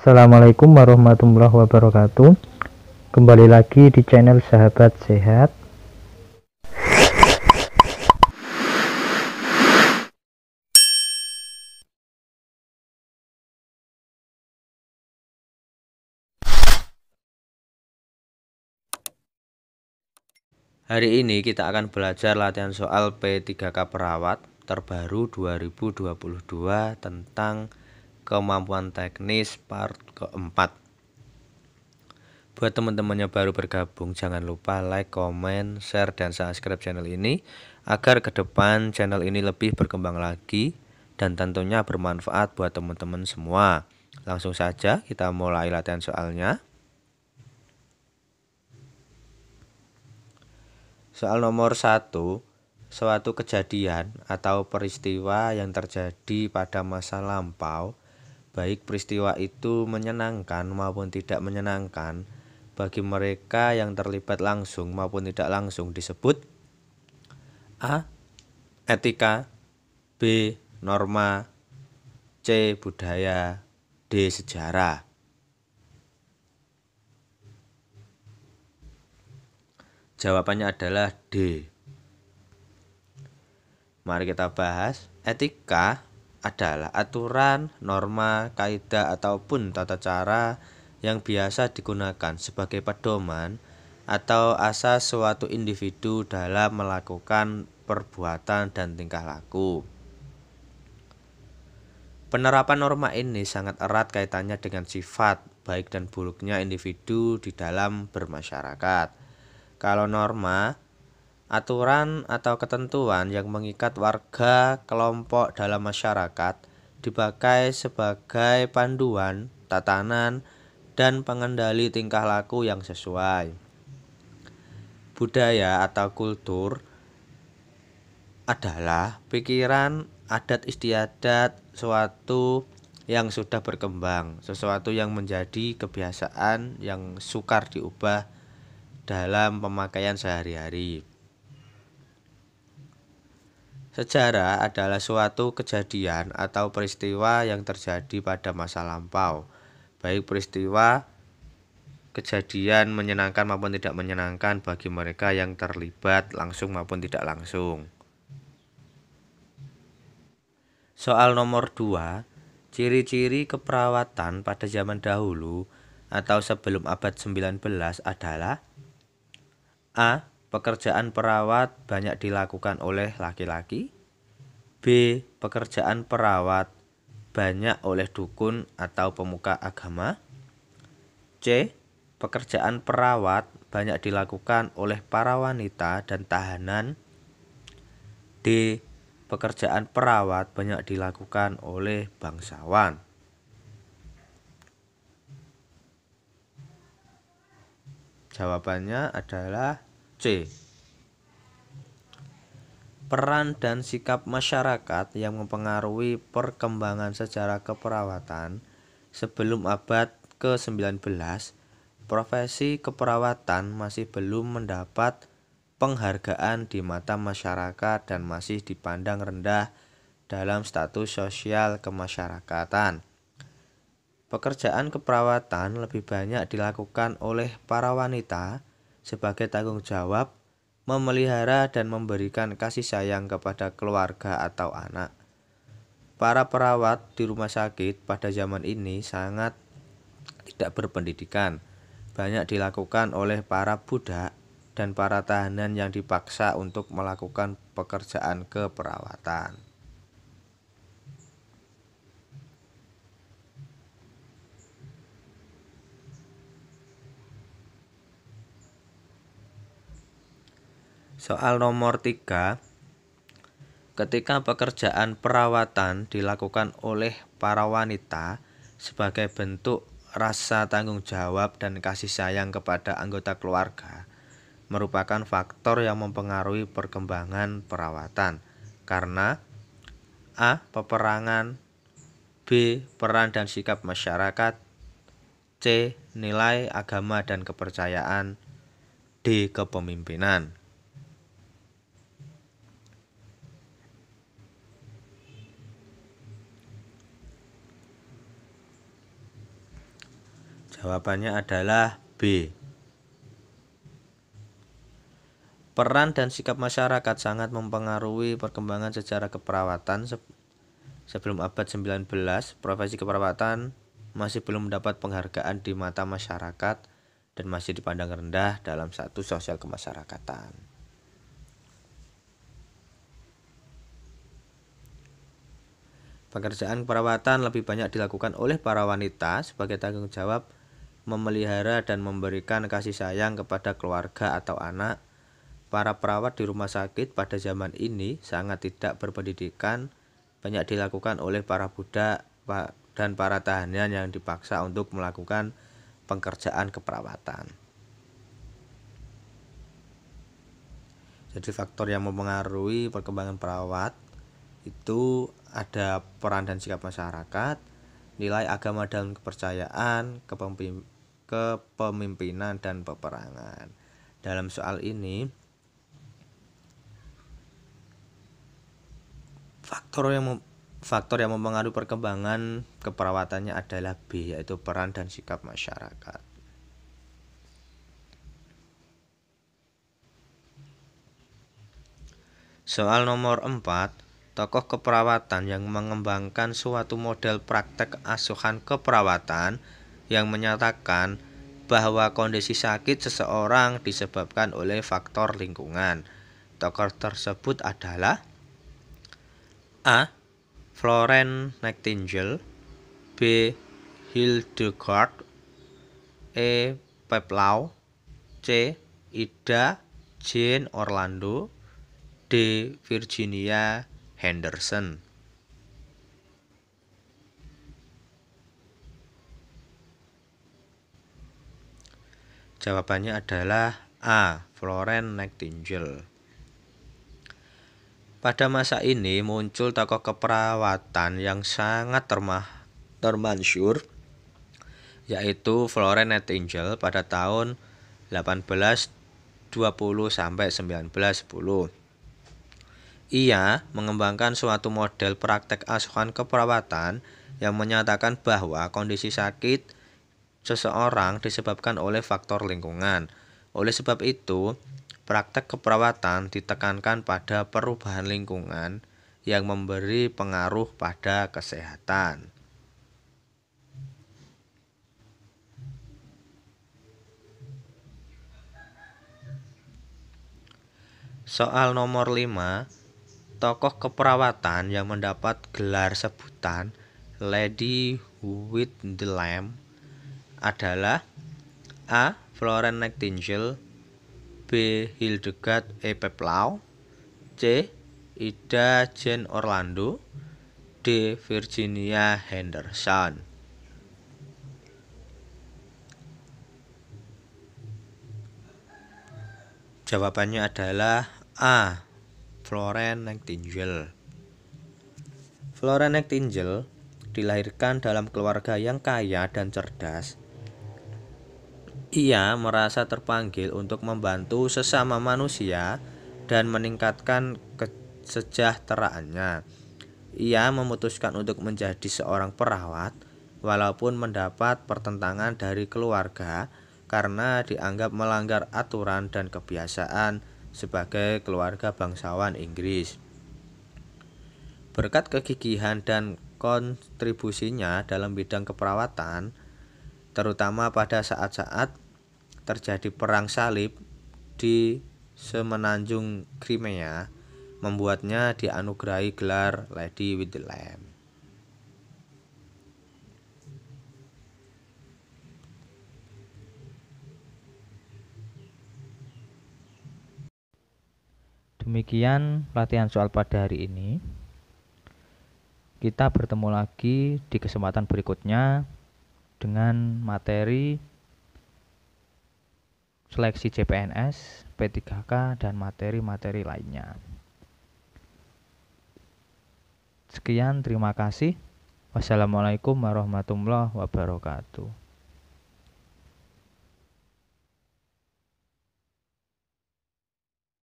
Assalamualaikum warahmatullahi wabarakatuh. Kembali lagi di channel Sahabat Sehat. Hari ini kita akan belajar latihan soal P3K Perawat terbaru 2022 tentang kemampuan teknis part keempat. Buat teman-teman yang baru bergabung, jangan lupa like, komen, share, dan subscribe channel ini agar ke depan channel ini lebih berkembang lagi dan tentunya bermanfaat buat teman-teman semua. Langsung saja kita mulai latihan soalnya. Soal nomor 1, suatu kejadian atau peristiwa yang terjadi pada masa lampau, baik peristiwa itu menyenangkan maupun tidak menyenangkan, bagi mereka yang terlibat langsung maupun tidak langsung disebut A. Etika, B. Norma, C. Budaya, D. Sejarah. Jawabannya adalah D. Mari kita bahas. Etika adalah aturan, norma, kaidah ataupun tata cara yang biasa digunakan sebagai pedoman atau asas suatu individu dalam melakukan perbuatan dan tingkah laku. Penerapan norma ini sangat erat kaitannya dengan sifat baik dan buruknya individu di dalam bermasyarakat. Kalau norma, aturan atau ketentuan yang mengikat warga kelompok dalam masyarakat dipakai sebagai panduan, tatanan, dan pengendali tingkah laku yang sesuai. Budaya atau kultur adalah pikiran, adat istiadat, suatu yang sudah berkembang, sesuatu yang menjadi kebiasaan yang sukar diubah dalam pemakaian sehari-hari. Sejarah adalah suatu kejadian atau peristiwa yang terjadi pada masa lampau, baik peristiwa kejadian menyenangkan maupun tidak menyenangkan bagi mereka yang terlibat langsung maupun tidak langsung. Soal nomor 2, ciri-ciri keperawatan pada zaman dahulu atau sebelum abad 19 adalah A. Pekerjaan perawat banyak dilakukan oleh laki-laki. B. Pekerjaan perawat banyak oleh dukun atau pemuka agama. C. Pekerjaan perawat banyak dilakukan oleh para wanita dan tahanan. D. Pekerjaan perawat banyak dilakukan oleh bangsawan. Jawabannya adalah C. Peran dan sikap masyarakat yang mempengaruhi perkembangan sejarah keperawatan sebelum abad ke-19, profesi keperawatan masih belum mendapat penghargaan di mata masyarakat dan masih dipandang rendah dalam status sosial kemasyarakatan. Pekerjaan keperawatan lebih banyak dilakukan oleh para wanita sebagai tanggung jawab memelihara dan memberikan kasih sayang kepada keluarga atau anak. Para perawat di rumah sakit pada zaman ini sangat tidak berpendidikan, banyak dilakukan oleh para budak dan para tahanan yang dipaksa untuk melakukan pekerjaan keperawatan. Soal nomor 3, ketika pekerjaan perawatan dilakukan oleh para wanita sebagai bentuk rasa tanggung jawab dan kasih sayang kepada anggota keluarga, merupakan faktor yang mempengaruhi perkembangan perawatan. Karena A. Peperangan, B. Peran dan sikap masyarakat, C. Nilai agama dan kepercayaan, D. Kepemimpinan. Jawabannya adalah B. Peran dan sikap masyarakat sangat mempengaruhi perkembangan sejarah keperawatan. Sebelum abad 19, profesi keperawatan masih belum mendapat penghargaan di mata masyarakat dan masih dipandang rendah dalam status sosial kemasyarakatan. Pekerjaan keperawatan lebih banyak dilakukan oleh para wanita sebagai tanggung jawab memelihara dan memberikan kasih sayang kepada keluarga atau anak. Para perawat di rumah sakit pada zaman ini sangat tidak berpendidikan, banyak dilakukan oleh para budak dan para tahanan yang dipaksa untuk melakukan pekerjaan keperawatan. Jadi faktor yang mempengaruhi perkembangan perawat itu ada peran dan sikap masyarakat, nilai agama dan kepercayaan, kepemimpinan dan peperangan. Dalam soal ini faktor yang mempengaruhi perkembangan keperawatannya adalah B, yaitu peran dan sikap masyarakat. Soal nomor 4, tokoh keperawatan yang mengembangkan suatu model praktek asuhan keperawatan yang menyatakan bahwa kondisi sakit seseorang disebabkan oleh faktor lingkungan. Tokoh tersebut adalah A. Florence Nightingale, B. Hildegard, E. Peplau, C. Ida Jane Orlando, D. Virginia Henderson. Jawabannya adalah A. Florence Nightingale. Pada masa ini muncul tokoh keperawatan yang sangat termasyhur, yaitu Florence Nightingale pada tahun 1820 sampai 1910. Ia mengembangkan suatu model praktek asuhan keperawatan yang menyatakan bahwa kondisi sakit seseorang disebabkan oleh faktor lingkungan. Oleh sebab itu, praktek keperawatan ditekankan pada perubahan lingkungan yang memberi pengaruh pada kesehatan. Soal nomor 5, tokoh keperawatan yang mendapat gelar sebutan Lady with the Lamp adalah A. Florence Nightingale, B. Hildegard E. Peplau, C. Ida Jane Orlando, D. Virginia Henderson. Jawabannya adalah A. Florence Nightingale. Florence Nightingale dilahirkan dalam keluarga yang kaya dan cerdas. Ia merasa terpanggil untuk membantu sesama manusia dan meningkatkan kesejahteraannya. Ia memutuskan untuk menjadi seorang perawat walaupun mendapat pertentangan dari keluarga karena dianggap melanggar aturan dan kebiasaan sebagai keluarga bangsawan Inggris. Berkat kegigihan dan kontribusinya dalam bidang keperawatan, terutama pada saat-saat terjadi perang salib di semenanjung Crimea, membuatnya dianugerahi gelar Lady with the Lamp. Demikian latihan soal pada hari ini. Kita bertemu lagi di kesempatan berikutnya dengan materi seleksi CPNS, P3K, dan materi-materi lainnya. Sekian, terima kasih. Wassalamualaikum warahmatullahi wabarakatuh.